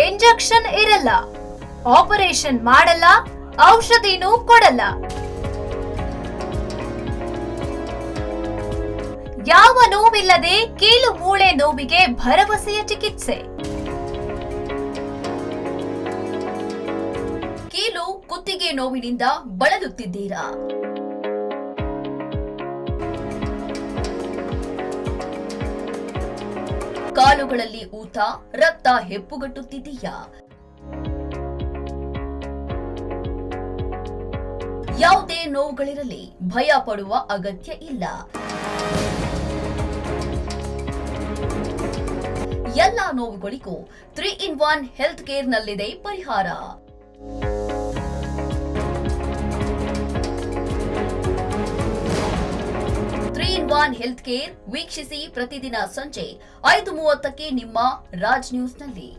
Injection ಇರಲ್ಲ, operation ಮಾಡಲ್ಲ, ಔಷಧಿನೂ ಕೊಡಲ್ಲ. ಯಾವ ನೋವಿಲ್ಲದೆ ಕೀಲು ಮೂಳೆ ನೋವಿಗೆ ಭರವಸೆಯ ಚಿಕಿತ್ಸೆ. ಕೀಲು ಕುತ್ತಿಗೆ ನೋವಿನಿಂದ ಬಳಲುತ್ತಿದ್ದೀರಾ? ಕಾಲುಗಳಲ್ಲಿ ಊತ, ರಕ್ತ ಹೆಪ್ಪುಗಟ್ಟುತ್ತಿದೆಯಾ? ಯಾವುದೇ ನೋವುಗಳಿರಲಿ ಭಯ ಪಡುವ ಅಗತ್ಯ ಇಲ್ಲ. ಎಲ್ಲ ನೋವುಗಳಿಗೂ 3-in-1 ಹೆಲ್ತ್ ಕೇರ್ ನಲ್ಲಿದೆ ಪರಿಹಾರ. 3-in-1 ಹೆಲ್ತ್ ಕೇರ್ ವೀಕ್ಷಿಸಿ ಪ್ರತಿದಿನ ಸಂಜೆ 5:30ಕ್ಕೆ ನಿಮ್ಮ ರಾಜ್ ನ್ಯೂಸ್ನಲ್ಲಿ.